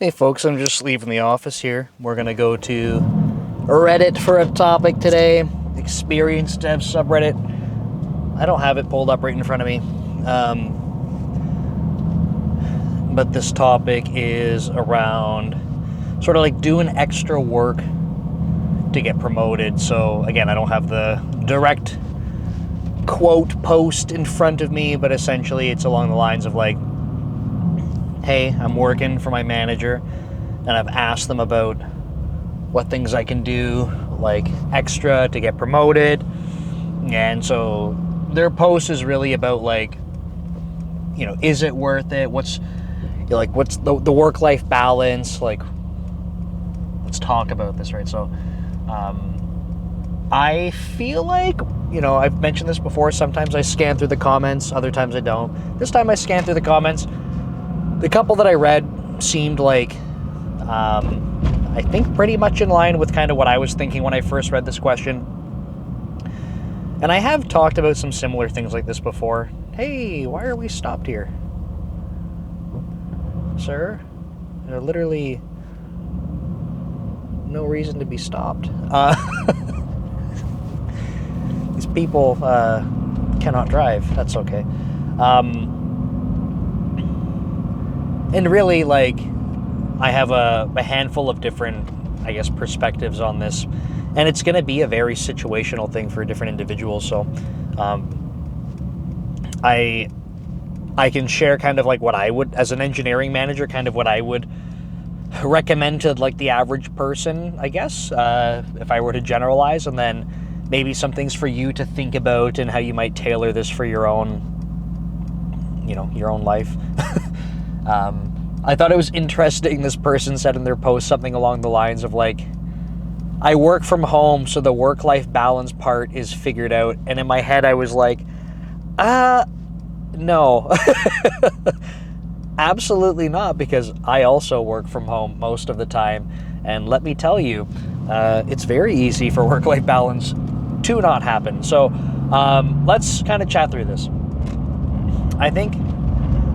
Hey folks, I'm just leaving the office here. We're gonna go to Reddit for a topic today. ExperiencedDevs subreddit. I don't have it pulled up right in front of me. But this topic is around sort of like doing extra work to get promoted. So again, I don't have the direct quote post in front of me, but essentially it's along the lines of like, hey, I'm working for my manager and I've asked them about what things I can do like extra to get promoted. And so their post is really about like, you know, is it worth it? What's the work-life balance? Like, let's talk about this, right? So I feel like, you know, I've mentioned this before, sometimes I scan through the comments, other times I don't. This time I scanned through the comments. The couple that I read seemed like, I think pretty much in line with kind of what I was thinking when I first read this question. And I have talked about some similar things like this before. Hey, why are we stopped here? Sir? There's literally no reason to be stopped. These people cannot drive. That's okay. And really, like, I have a handful of different, I guess, perspectives on this. And it's going to be a very situational thing for different individuals. So I can share kind of like what I would, as an engineering manager, kind of what I would recommend to like the average person, I guess, if I were to generalize, and then maybe some things for you to think about and how you might tailor this for your own, you know, your own life. I thought it was interesting. This person said in their post something along the lines of like, I work from home, so the work-life balance part is figured out. And in my head, I was like, no, absolutely not, because I also work from home most of the time. And let me tell you, it's very easy for work-life balance to not happen. So let's kind of chat through this. I think,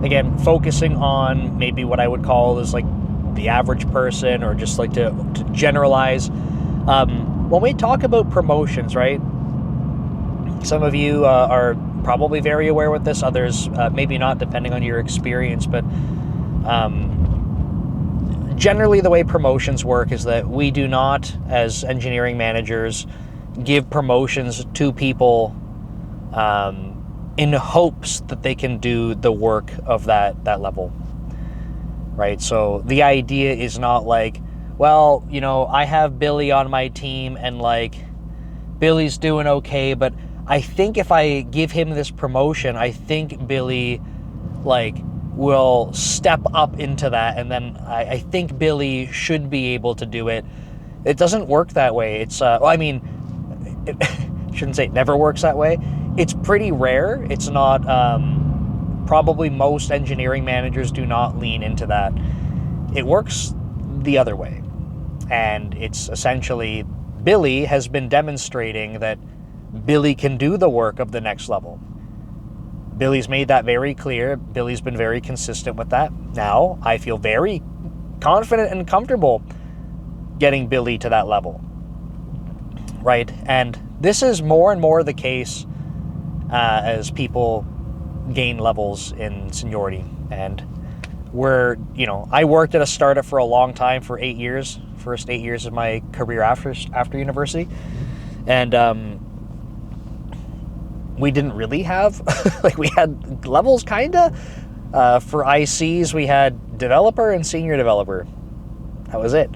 again, focusing on maybe what I would call is like the average person, or just like to generalize. When we talk about promotions, right? Some of you are probably very aware with this, others maybe not, depending on your experience, but generally the way promotions work is that we do not, as engineering managers, give promotions to people in hopes that they can do the work of that level, right? So the idea is not like, well, you know, I have Billy on my team and like Billy's doing okay, but I think if I give him this promotion, I think Billy like will step up into that, and then I think Billy should be able to do it. It doesn't work that way. It's well, I mean, shouldn't say it never works that way. It's pretty rare. It's not, probably most engineering managers do not lean into that. It works the other way. And it's essentially, Billy has been demonstrating that Billy can do the work of the next level. Billy's made that very clear. Billy's been very consistent with that. Now, I feel very confident and comfortable getting Billy to that level. Right? And this is more and more the case as people gain levels in seniority. And I worked at a startup for a long time, for 8 years, first 8 years of my career after university. And we didn't really have, like, we had levels kinda. For ICs, we had developer and senior developer. That was it.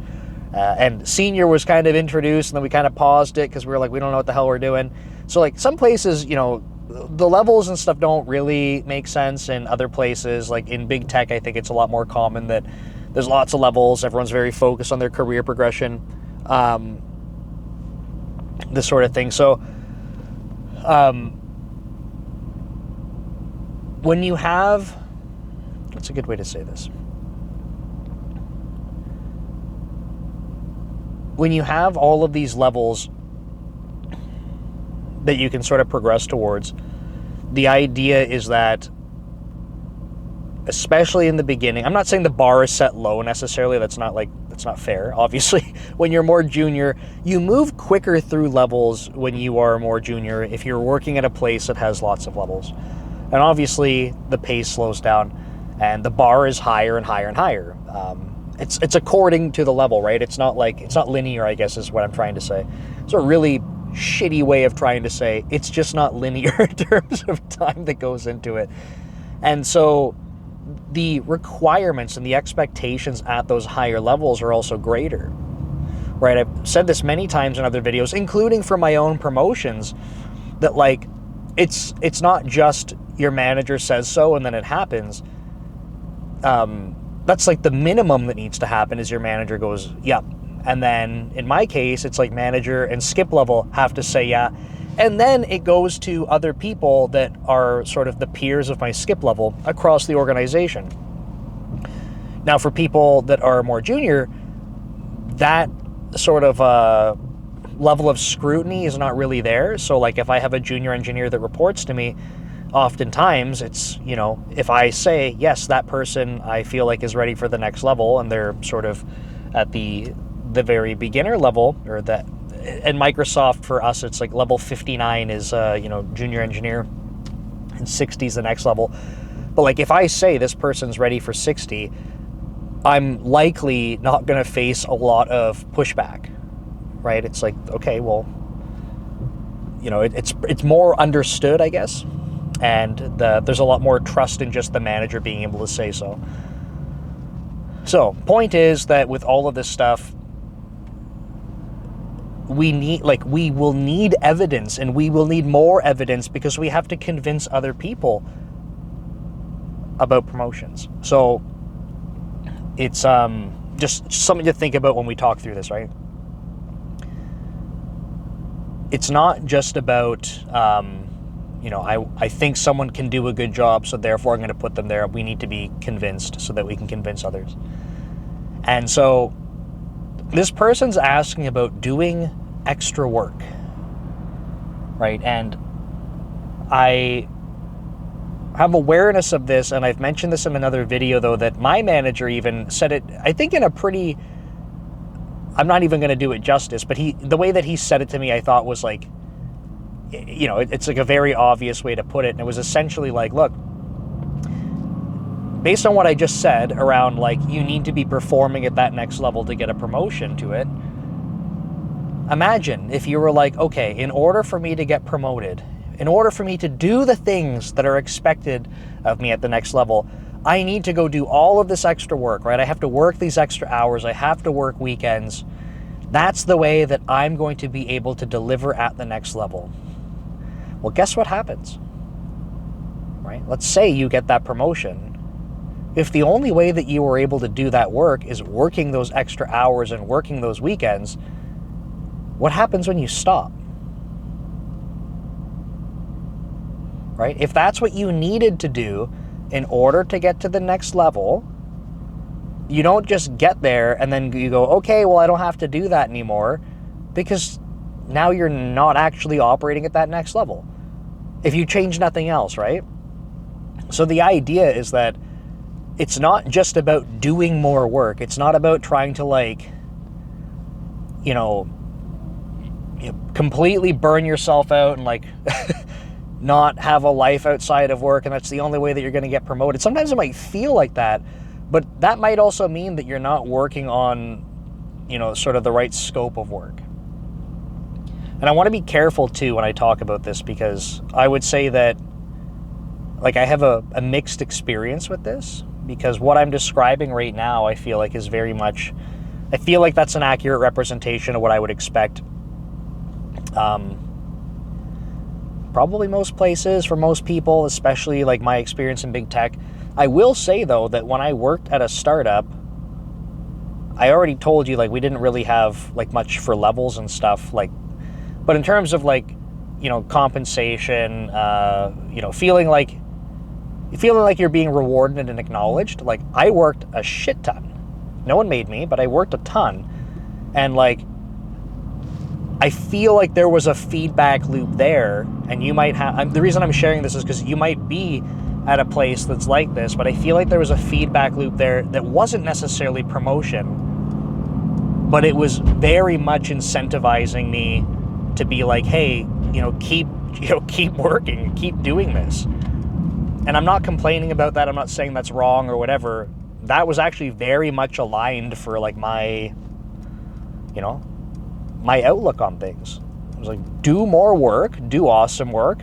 And senior was kind of introduced, and then we kind of paused it because we were like, we don't know what the hell we're doing. So like some places, you know, the levels and stuff don't really make sense. In other places, like in big tech, I think it's a lot more common that there's lots of levels. Everyone's very focused on their career progression, this sort of thing. So when you have, what's a good way to say this? When you have all of these levels that you can sort of progress towards, the idea is that especially in the beginning. I'm not saying the bar is set low necessarily. That's not fair. Obviously, when you're more junior, you move quicker through levels when you are more junior if you're working at a place that has lots of levels. And obviously, the pace slows down, and the bar is higher and higher and higher. It's according to the level, right? It's not linear, I guess, is what I'm trying to say. It's a really shitty way of trying to say it's just not linear in terms of time that goes into it. And so the requirements and the expectations at those higher levels are also greater, right? I've said this many times in other videos, including for my own promotions, that like it's not just your manager says so and then it happens. That's like the minimum that needs to happen is your manager goes, yep. And then in my case, it's like manager and skip level have to say yeah. And then it goes to other people that are sort of the peers of my skip level across the organization. Now, for people that are more junior, that sort of level of scrutiny is not really there. So like if I have a junior engineer that reports to me, oftentimes it's, you know, if I say, yes, that person I feel like is ready for the next level and they're sort of at the very beginner level, or that, and Microsoft for us, it's like level 59 is, junior engineer, and 60 is the next level. But like if I say this person's ready for 60, I'm likely not going to face a lot of pushback, right? It's like, okay, well, you know, it's more understood, I guess. And there's a lot more trust in just the manager being able to say so. So, point is that with all of this stuff, we will need evidence, and we will need more evidence because we have to convince other people about promotions. So it's just something to think about when we talk through this, right? It's not just about, I think someone can do a good job, so therefore I'm going to put them there. We need to be convinced so that we can convince others. And so this person's asking about doing extra work, right? And I have awareness of this, and I've mentioned this in another video, though, that my manager even said it, I think in a pretty, I'm not even going to do it justice, but the way that he said it to me, I thought was like, you know, it's like a very obvious way to put it. And it was essentially like, look, based on what I just said around like you need to be performing at that next level to get a promotion to it, imagine if you were like, okay, in order for me to get promoted, in order for me to do the things that are expected of me at the next level, I need to go do all of this extra work, right? I have to work these extra hours. I have to work weekends. That's the way that I'm going to be able to deliver at the next level. Well, guess what happens, right? Let's say you get that promotion. If the only way that you were able to do that work is working those extra hours and working those weekends, what happens when you stop? Right? If that's what you needed to do in order to get to the next level, you don't just get there and then you go, okay, well, I don't have to do that anymore, because now you're not actually operating at that next level if you change nothing else, right? So the idea is that it's not just about doing more work. It's not about trying to completely burn yourself out and like not have a life outside of work, and that's the only way that you're going to get promoted. Sometimes it might feel like that, but that might also mean that you're not working on, sort of the right scope of work. And I want to be careful too when I talk about this, because I would say that like I have a mixed experience with this, because what I'm describing right now, I feel like is very much, I feel like that's an accurate representation of what I would expect. Probably most places, for most people, especially like my experience in big tech. I will say though that when I worked at a startup, I already told you like we didn't really have like much for levels and stuff, like, but in terms of like, compensation, feeling like you're being rewarded and acknowledged, like I worked a shit ton. No one made me, but I worked a ton. And like, I feel like there was a feedback loop there, and you might have, the reason I'm sharing this is because you might be at a place that's like this, but I feel like there was a feedback loop there that wasn't necessarily promotion, but it was very much incentivizing me to be like, hey, keep working, keep doing this. And I'm not complaining about that. I'm not saying that's wrong or whatever. That was actually very much aligned for like my outlook on things. I was like, do more work, do awesome work.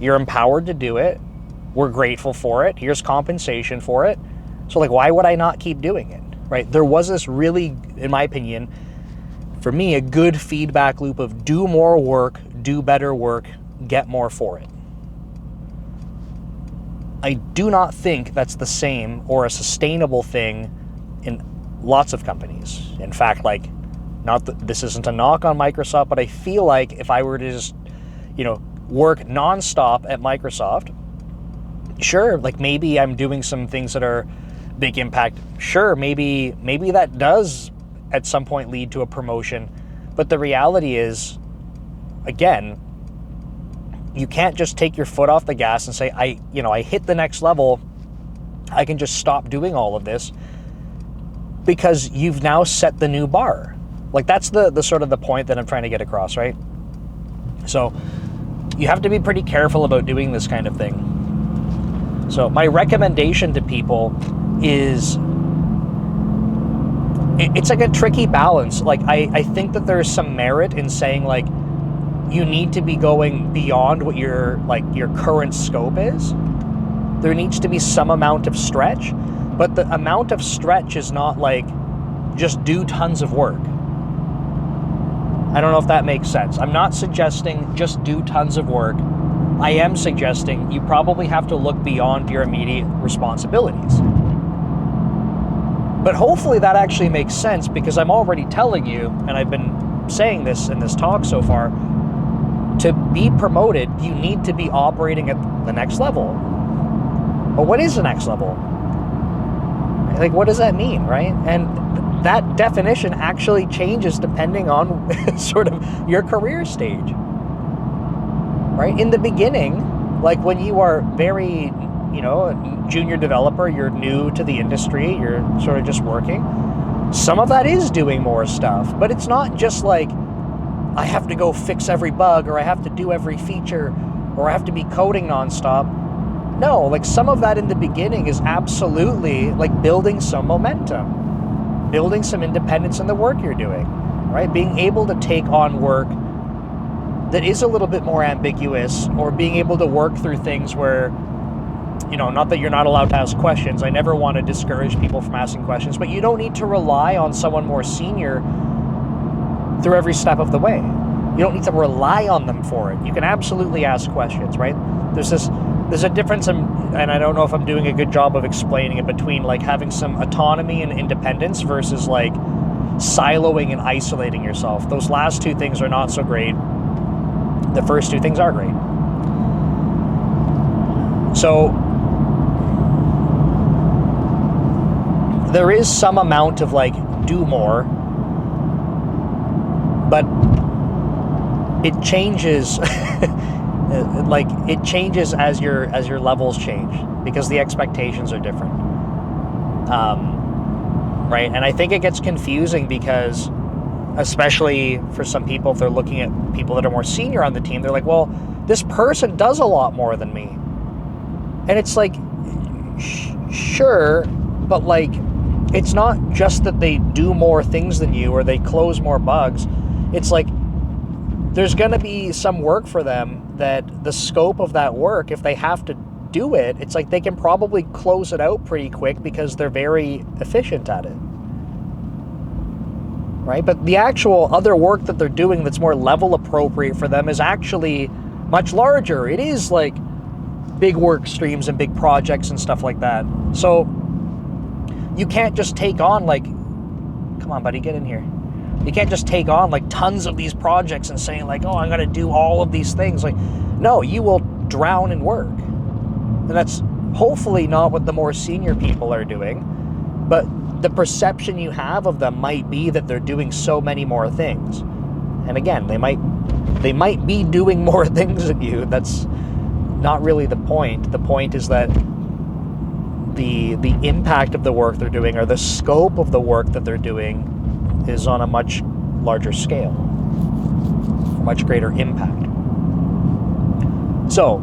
You're empowered to do it. We're grateful for it. Here's compensation for it. So like, why would I not keep doing it, right? There was this really, in my opinion, for me, a good feedback loop of do more work, do better work, get more for it. I do not think that's the same or a sustainable thing in lots of companies. In fact, like, not that this isn't a knock on Microsoft, but I feel like if I were to just, work nonstop at Microsoft, sure, like maybe I'm doing some things that are big impact. Sure, maybe that does at some point lead to a promotion. But the reality is, again, you can't just take your foot off the gas and say, I hit the next level, I can just stop doing all of this, because you've now set the new bar. Like, that's the sort of the point that I'm trying to get across, right? So you have to be pretty careful about doing this kind of thing. So my recommendation to people is, it's like a tricky balance. Like, I think that there's some merit in saying, like, you need to be going beyond what your current scope is. There needs to be some amount of stretch, but the amount of stretch is not like just do tons of work. I don't know if that makes sense. I'm not suggesting just do tons of work. I am suggesting you probably have to look beyond your immediate responsibilities. But hopefully that actually makes sense, because I'm already telling you, and I've been saying this in this talk so far, to be promoted, you need to be operating at the next level. But what is the next level? Like, what does that mean, right? And that definition actually changes depending on sort of your career stage, right? In the beginning, like when you are very, a junior developer, you're new to the industry, you're sort of just working, some of that is doing more stuff, but it's not just like, I have to go fix every bug, or I have to do every feature, or I have to be coding nonstop. No, like some of that in the beginning is absolutely like building some momentum, building some independence in the work you're doing, right? Being able to take on work that is a little bit more ambiguous, or being able to work through things where, not that you're not allowed to ask questions. I never want to discourage people from asking questions, but you don't need to rely on someone more senior through every step of the way. You don't need to rely on them for it. You can absolutely ask questions, right? There's a difference and I don't know if I'm doing a good job of explaining it, between like having some autonomy and independence versus like siloing and isolating yourself. Those last two things are not so great. The first two things are great. So there is some amount of like do more, but it changes like it changes as your levels change, because the expectations are different, right? And I think it gets confusing because, especially for some people, if they're looking at people that are more senior on the team, they're like, well, this person does a lot more than me. And it's like, sure, but like, it's not just that they do more things than you or they close more bugs. It's like, there's going to be some work for them that the scope of that work, if they have to do it, it's like they can probably close it out pretty quick because they're very efficient at it. Right? But the actual other work that they're doing that's more level appropriate for them is actually much larger. It is like big work streams and big projects and stuff like that. So you can't just take on like, come on, buddy, get in here. You can't just take on like tons of these projects and saying like, oh, I'm going to do all of these things. Like, no, you will drown in work. And that's hopefully not what the more senior people are doing. But the perception you have of them might be that they're doing so many more things. And again, they might be doing more things than you. That's not really the point. The point is that the impact of the work they're doing, or the scope of the work that they're doing, is on a much larger scale, much greater impact. So,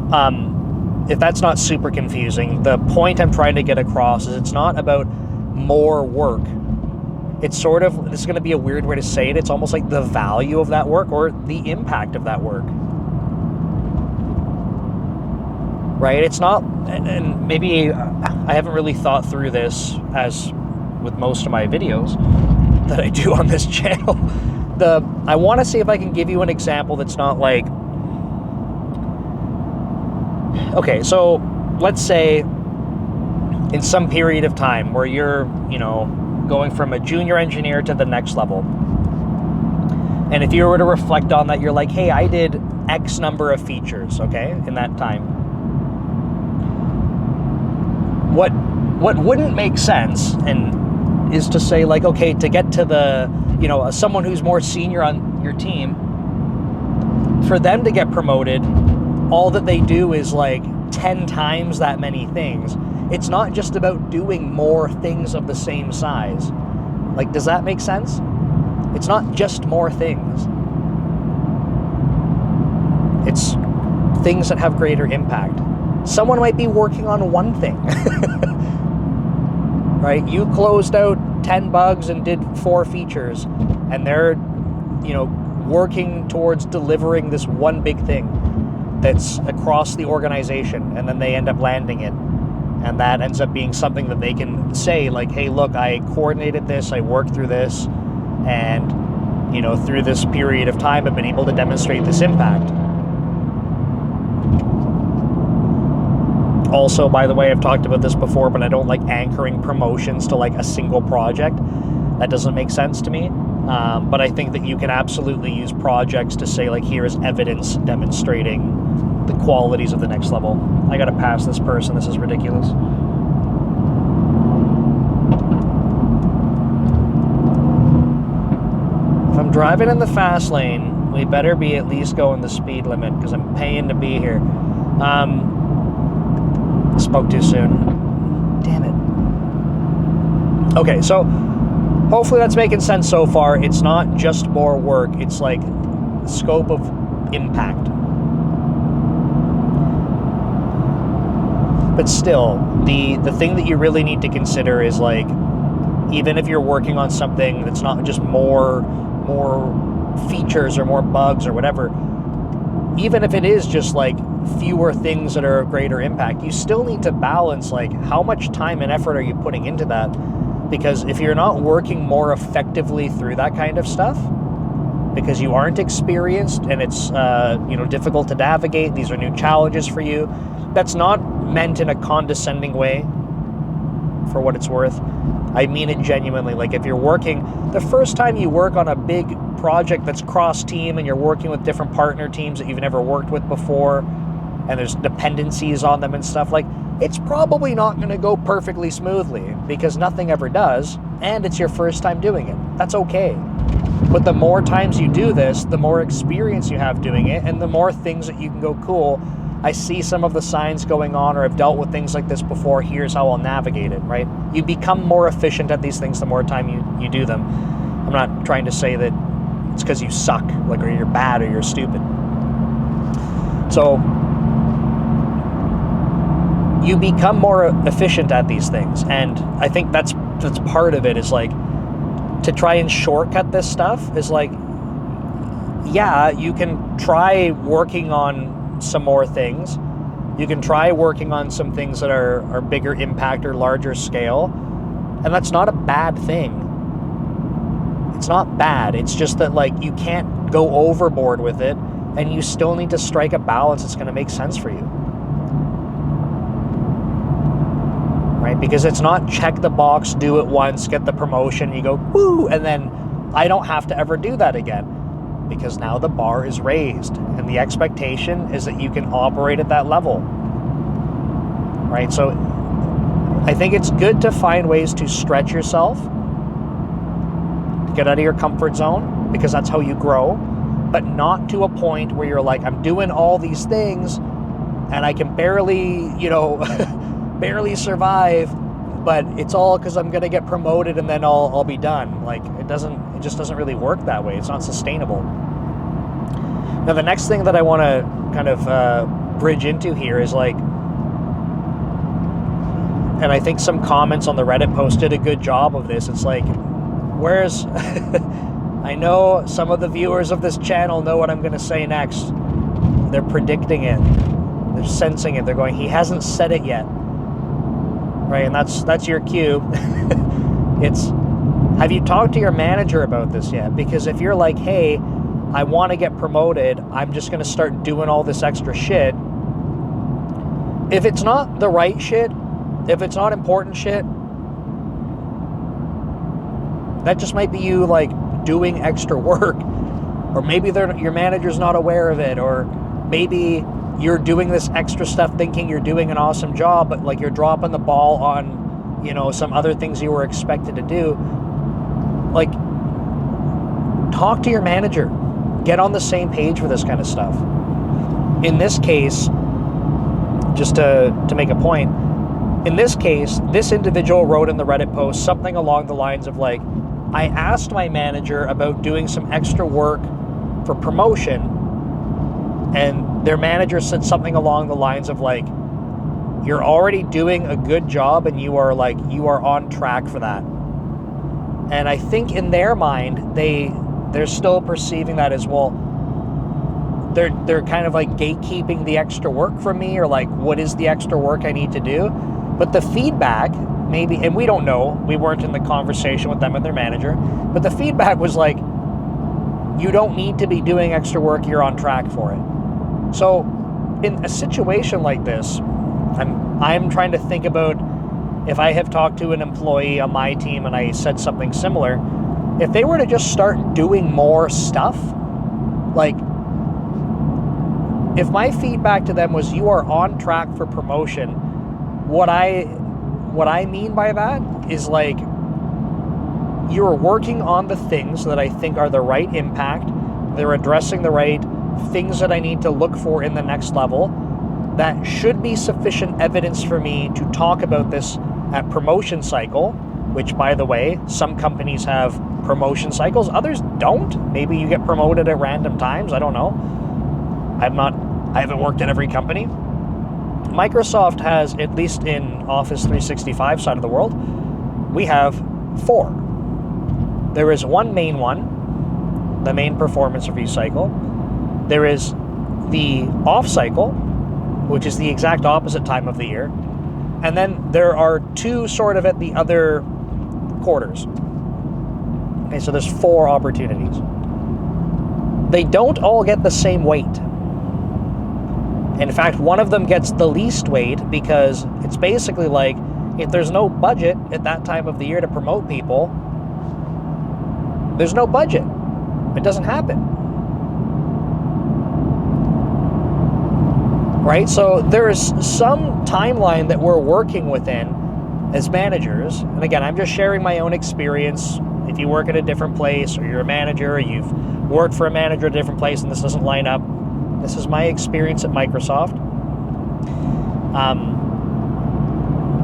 if that's not super confusing, the point I'm trying to get across is it's not about more work. It's sort of, this is going to be a weird way to say it, it's almost like the value of that work or the impact of that work. Right? It's not, and maybe I haven't really thought through this, as with most of my videos that I do on this channel. I want to see if I can give you an example that's not like, okay, so let's say in some period of time where you're, going from a junior engineer to the next level. And if you were to reflect on that, you're like, hey, I did X number of features, okay, in that time. What wouldn't make sense and is to say, like, okay, to get to the, someone who's more senior on your team, for them to get promoted, all that they do is like 10 times that many things. It's not just about doing more things of the same size. Like, does that make sense? It's not just more things. It's things that have greater impact. Someone might be working on one thing. Right? You closed out 10 bugs and did 4 features, and they're, working towards delivering this one big thing that's across the organization, and then they end up landing it. And that ends up being something that they can say, like, hey, look, I coordinated this, I worked through this, and, through this period of time, I've been able to demonstrate this impact. Also, by the way, I've talked about this before, but I don't like anchoring promotions to like a single project. That doesn't make sense to me. But I think that you can absolutely use projects to say, like, here is evidence demonstrating the qualities of the next level. I gotta pass this person, this is ridiculous. If I'm driving in the fast lane, we better be at least going the speed limit, because I'm paying to be here. Spoke too soon. Damn it. Okay, so hopefully that's making sense so far. It's not just more work, it's like scope of impact. But still, the thing that you really need to consider is, like, even if you're working on something that's not just more features or more bugs or whatever, even if it is just like fewer things that are of greater impact, you still need to balance, like, how much time and effort are you putting into that? Because if you're not working more effectively through that kind of stuff, because you aren't experienced and it's difficult to navigate, these are new challenges for you. That's not meant in a condescending way, for what it's worth. I mean it genuinely. Like, if you're working, the first time you work on a big project that's cross-team and you're working with different partner teams that you've never worked with before, and there's dependencies on them and stuff, like, it's probably not going to go perfectly smoothly, because nothing ever does, and it's your first time doing it. That's okay. But the more times you do this, the more experience you have doing it, and the more things that you can go, cool, I see some of the signs going on, or I've dealt with things like this before, here's how I'll navigate it, right? You become more efficient at these things the more time you do them. I'm not trying to say that it's because you suck, like, or you're bad or you're stupid. So you become more efficient at these things, and I think that's part of it, is like, to try and shortcut this stuff is like, yeah, you can try working on some more things. You can try working on some things that are bigger impact or larger scale, and that's not a bad thing. It's not bad. It's just that, like, you can't go overboard with it, and you still need to strike a balance that's going to make sense for you. Right? Because it's not check the box, do it once, get the promotion, you go, woo, and then I don't have to ever do that again. Because now the bar is raised, and the expectation is that you can operate at that level. Right? So I think it's good to find ways to stretch yourself, to get out of your comfort zone, because that's how you grow, but not to a point where you're like, I'm doing all these things, and I can barely, barely survive, but it's all because I'm going to get promoted and then I'll be done. Like, it just doesn't really work that way. It's not sustainable. Now, the next thing that I want to kind of bridge into here is like, and I think some comments on the Reddit post did a good job of this. It's like, where's, I know some of the viewers of this channel know what I'm going to say next. They're predicting it. They're sensing it. They're going, he hasn't said it yet. Right? And that's your cue. It's, have you talked to your manager about this yet? Because if you're like, hey, I want to get promoted, I'm just going to start doing all this extra shit. If it's not the right shit, if it's not important shit, that just might be you like doing extra work. Or maybe your manager's not aware of it, or maybe you're doing this extra stuff thinking you're doing an awesome job, but like you're dropping the ball on, some other things you were expected to do. Like, talk to your manager. Get on the same page for this kind of stuff. In this case, just to make a point, in this case, this individual wrote in the Reddit post something along the lines of like, I asked my manager about doing some extra work for promotion, and their manager said something along the lines of like, you're already doing a good job and you are on track for that. And I think in their mind, they're still perceiving that as, well, they're kind of like gatekeeping the extra work from me, or like, what is the extra work I need to do? But the feedback, maybe, and we don't know, we weren't in the conversation with them and their manager, but the feedback was like, you don't need to be doing extra work, you're on track for it. So in a situation like this, I'm trying to think about if I have talked to an employee on my team and I said something similar, if they were to just start doing more stuff, like, if my feedback to them was, you are on track for promotion, what I mean by that is like, you're working on the things that I think are the right impact, they're addressing the right things that I need to look for in the next level, that should be sufficient evidence for me to talk about this at promotion cycle, which, by the way, some companies have promotion cycles, others don't. Maybe you get promoted at random times, I don't know. I haven't worked at every company. Microsoft has, at least in Office 365 side of the world, we have 4. There is one main one, the main performance review cycle. There is the off cycle, which is the exact opposite time of the year. And then there are 2 sort of at the other quarters. Okay, so there's 4 opportunities. They don't all get the same weight. In fact, one of them gets the least weight because it's basically like, if there's no budget at that time of the year to promote people, there's no budget. It doesn't happen. Right? So there is some timeline that we're working within as managers. And again, I'm just sharing my own experience. If you work at a different place, or you're a manager, or you've worked for a manager at a different place and this doesn't line up, this is my experience at Microsoft.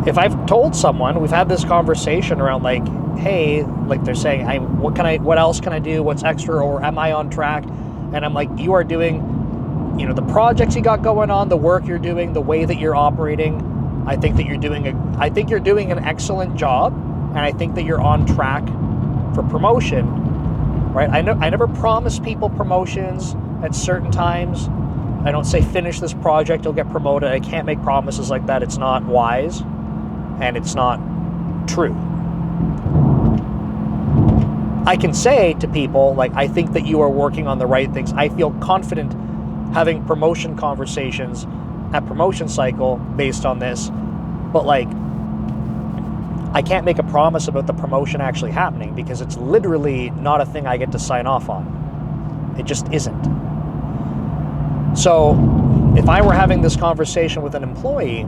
If I've told someone, we've had this conversation around like, hey, like they're saying, what else can I do? What's extra? Or am I on track? And I'm like, you are doing, the projects you got going on, the work you're doing, the way that you're operating. I think you're doing an excellent job, and I think that you're on track for promotion. Right? I never promise people promotions at certain times. I don't say finish this project, you'll get promoted. I can't make promises like that. It's not wise, and it's not true. I can say to people, like, I think that you are working on the right things. I feel confident having promotion conversations at promotion cycle based on this, but like, I can't make a promise about the promotion actually happening because it's literally not a thing I get to sign off on. It just isn't. So if I were having this conversation with an employee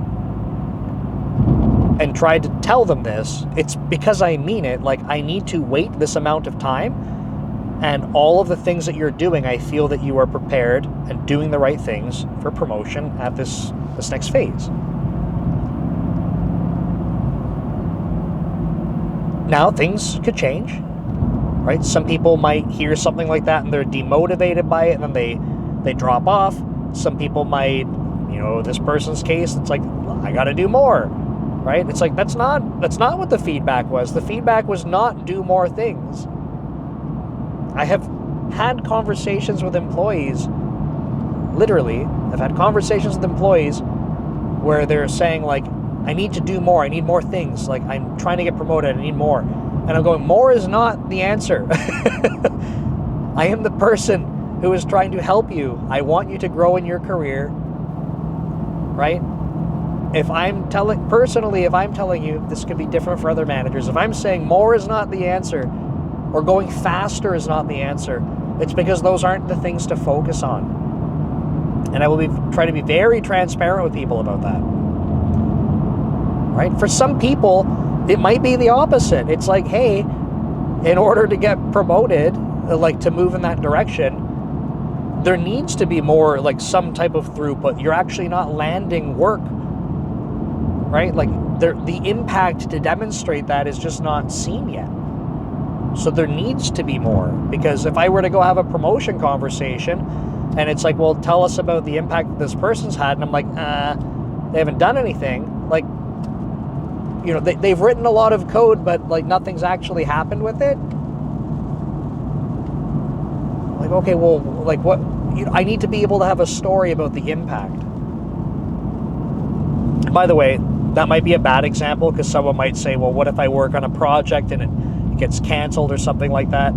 and tried to tell them this, it's because I mean it. Like, I need to wait this amount of time, and all of the things that you're doing, I feel that you are prepared and doing the right things for promotion at this this next phase. Now, things could change, right? Some people might hear something like that and they're demotivated by it, and then they drop off. Some people might, this person's case, it's like, I got to do more, right? It's like, that's not what the feedback was. The feedback was not do more things. I have had conversations with employees, literally, I've had conversations with employees where they're saying, like, I need to do more. I need more things. Like, I'm trying to get promoted. I need more. And I'm going, more is not the answer. I am the person who is trying to help you. I want you to grow in your career, right? If I'm telling you, this could be different for other managers. If I'm saying more is not the answer, or going faster is not the answer, it's because those aren't the things to focus on. And I will try to be very transparent with people about that. Right? For some people, it might be the opposite. It's like, hey, in order to get promoted, like to move in that direction, there needs to be more, like some type of throughput. You're actually not landing work, right? Like the impact to demonstrate that is just not seen yet. So there needs to be more, because if I were to go have a promotion conversation and it's like, well, tell us about the impact this person's had, and I'm like, they haven't done anything. Like, they've written a lot of code, but like nothing's actually happened with it. Like, okay, well, like what? I need to be able to have a story about the impact. By the way, that might be a bad example, because someone might say, well, what if I work on a project and it gets canceled or something like that?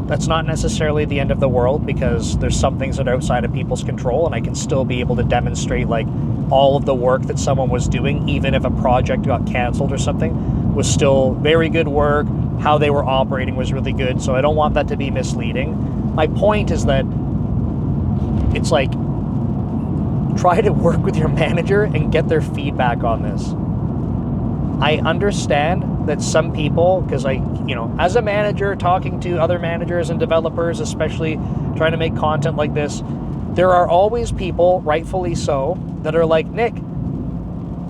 That's not necessarily the end of the world, because there's some things that are outside of people's control, and I can still be able to demonstrate like all of the work that someone was doing, even if a project got canceled or something, was still very good work. How they were operating was really good. So I don't want that to be misleading. My point is that it's like, try to work with your manager and get their feedback on this. I understand that some people, because as a manager, talking to other managers and developers, especially trying to make content like this, there are always people, rightfully so, that are like, Nick,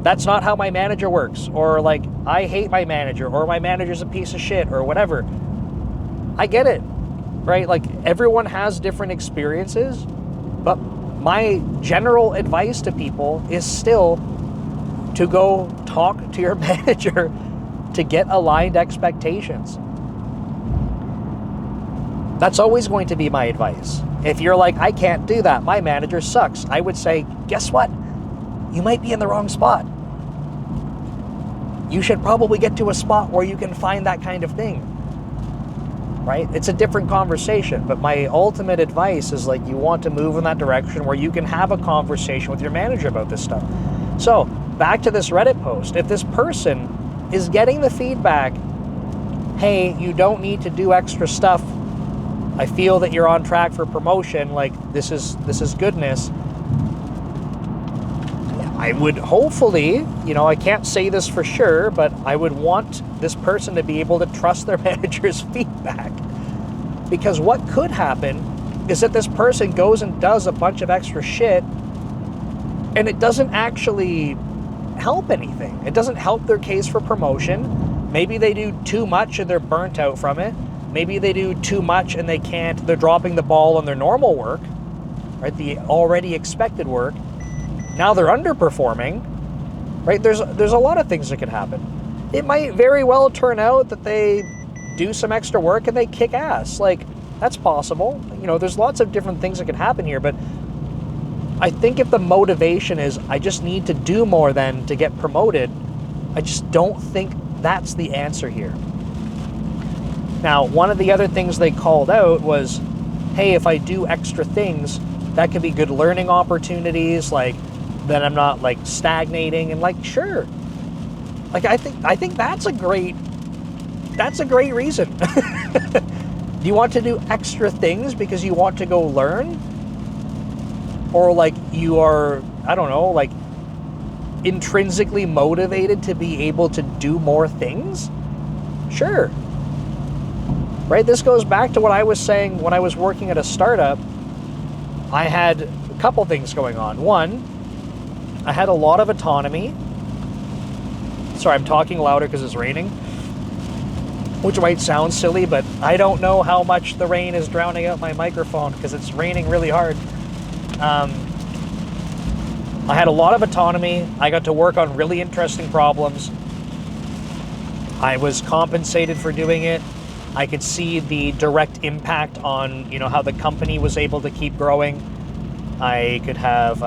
that's not how my manager works, or like, I hate my manager, or my manager's a piece of shit, or whatever. I get it, right? Like, everyone has different experiences, but my general advice to people is still to go talk to your manager to get aligned expectations. That's always going to be my advice. If you're like, I can't do that, my manager sucks, I would say, guess what? You might be in the wrong spot. You should probably get to a spot where you can find that kind of thing, right? It's a different conversation, but my ultimate advice is like, you want to move in that direction where you can have a conversation with your manager about this stuff. So back to this Reddit post. If this person is getting the feedback, hey, you don't need to do extra stuff, I feel that you're on track for promotion, like this is goodness, I would hopefully, I can't say this for sure, but I would want this person to be able to trust their manager's feedback. Because what could happen is that this person goes and does a bunch of extra shit and it doesn't actually help anything. It doesn't help their case for promotion. Maybe they do too much and they're burnt out from it. Maybe they do too much and they're dropping the ball on their normal work, right? The already expected work. Now they're underperforming, right? There's a lot of things that could happen. It might very well turn out that they do some extra work and they kick ass. Like, that's possible. There's lots of different things that can happen here, but I think if the motivation is, I just need to do more than to get promoted, I just don't think that's the answer here. Now, one of the other things they called out was, hey, if I do extra things, that could be good learning opportunities, like, then I'm not like stagnating, and like, sure. Like, I think that's a great reason. Do you want to do extra things because you want to go learn? Or like you are, I don't know, like intrinsically motivated to be able to do more things? Sure. Right? This goes back to what I was saying when I was working at a startup. I had a couple things going on. One, I had a lot of autonomy. Sorry, I'm talking louder because it's raining, which might sound silly, but I don't know how much the rain is drowning out my microphone because it's raining really hard. I had a lot of autonomy. I got to work on really interesting problems. I was compensated for doing it. I could see the direct impact on, how the company was able to keep growing. I could have,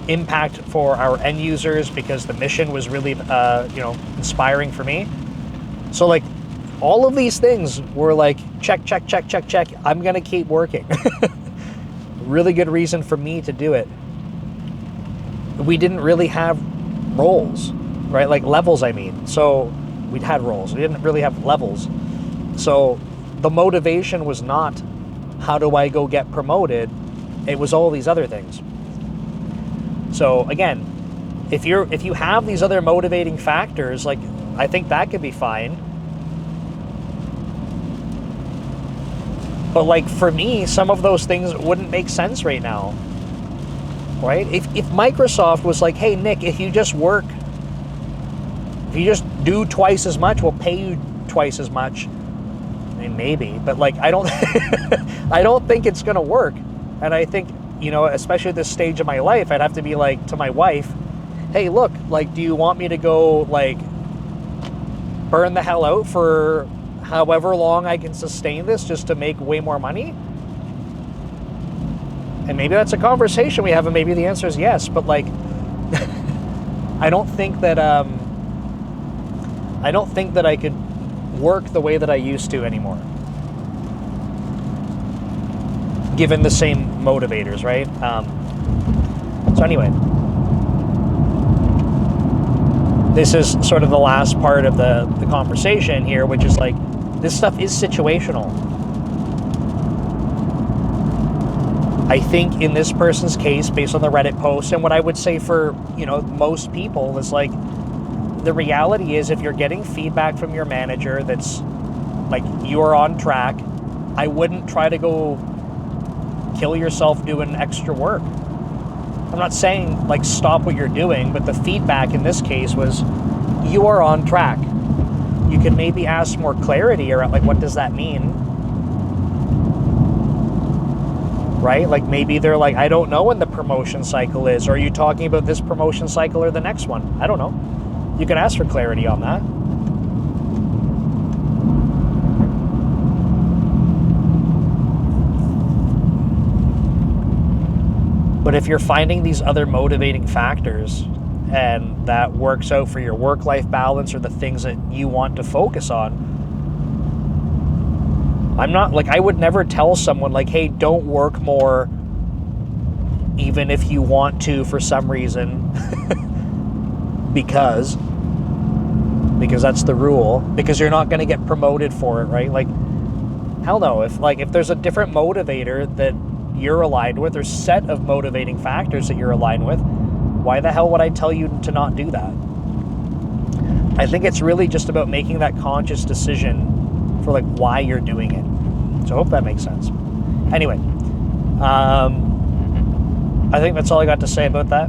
impact for our end users because the mission was really, inspiring for me. So like all of these things were like, check, check, check, check, check. I'm going to keep working. Really good reason for me to do it. We didn't really have roles, right? Like levels, I mean. So we'd had roles. We didn't really have levels. So the motivation was not, how do I go get promoted? It was all these other things. So again, if you have these other motivating factors, like I think that could be fine. But like for me, some of those things wouldn't make sense right now. Right? If Microsoft was like, hey Nick, if you just do twice as much, we'll pay you twice as much. I mean, maybe, but like I don't I don't think it's gonna work. And I think, especially at this stage of my life, I'd have to be like to my wife, hey, look, like, do you want me to go like burn the hell out for however long I can sustain this just to make way more money? And maybe that's a conversation we have, and maybe the answer is yes. But like, I don't think that I could work the way that I used to anymore, given the same motivators, right? So anyway, this is sort of the last part of the conversation here, which is like, this stuff is situational. I think in this person's case, based on the Reddit post, and what I would say for, most people is like, the reality is if you're getting feedback from your manager that's like, you are on track, I wouldn't try to go kill yourself doing extra work. I'm not saying like stop what you're doing, but the feedback in this case was, you are on track. You can maybe ask more clarity around like, what does that mean? Right? Like maybe they're like, I don't know when the promotion cycle is. Or are you talking about this promotion cycle or the next one? I don't know. You can ask for clarity on that. But if you're finding these other motivating factors and that works out for your work-life balance or the things that you want to focus on, I would never tell someone like, hey, don't work more even if you want to for some reason because that's the rule, because you're not going to get promoted for it, right? Like, hell no. If there's a different motivator that you're aligned with, or set of motivating factors that you're aligned with, why the hell would I tell you to not do that? I think it's really just about making that conscious decision for like why you're doing it. So I hope that makes sense. Anyway, I think that's all I got to say about that.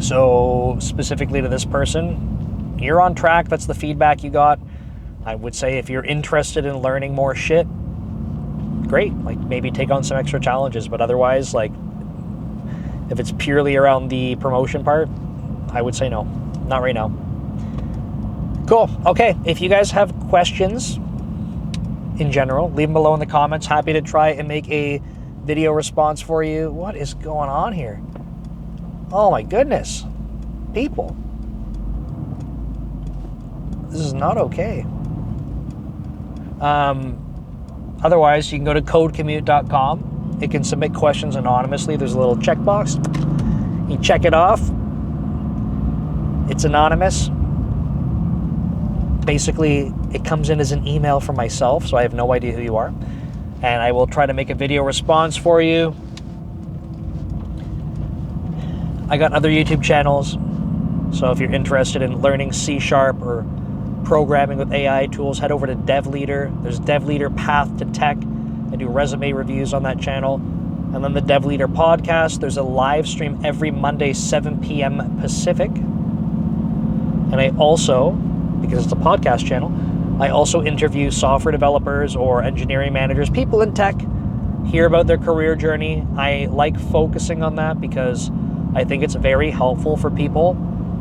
So specifically to this person, you're on track. That's the feedback you got. I would say if you're interested in learning more shit, great. Like maybe take on some extra challenges, but otherwise, like if it's purely around the promotion part, I would say no, not right now. Cool. Okay. If you guys have questions in general, leave them below in the comments. Happy to try and make a video response for you. What is going on here? Oh my goodness. People. This is not okay. Otherwise, you can go to codecommute.com. You can submit questions anonymously. There's a little checkbox. You check it off. It's anonymous. Basically, it comes in as an email from myself, so I have no idea who you are. And I will try to make a video response for you. I got other YouTube channels, so if you're interested in learning C# or programming with AI tools, head over to DevLeader. There's DevLeader Path to Tech. I do resume reviews on that channel. And then the Dev Leader podcast, there's a live stream every Monday, 7 p.m. Pacific. And I also, because it's a podcast channel, I also interview software developers or engineering managers, people in tech, hear about their career journey. I like focusing on that because I think it's very helpful for people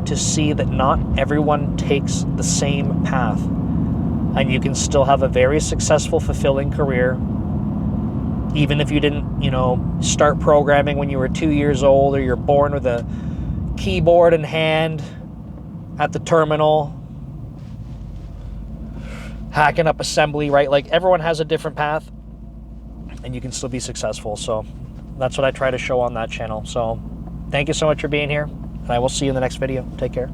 to see that not everyone takes the same path. And you can still have a very successful, fulfilling career, even if you didn't, start programming when you were 2 years old, or you're born with a keyboard in hand at the terminal, hacking up assembly, right? Like, everyone has a different path, and you can still be successful. So that's what I try to show on that channel. So thank you so much for being here, and I will see you in the next video. Take care.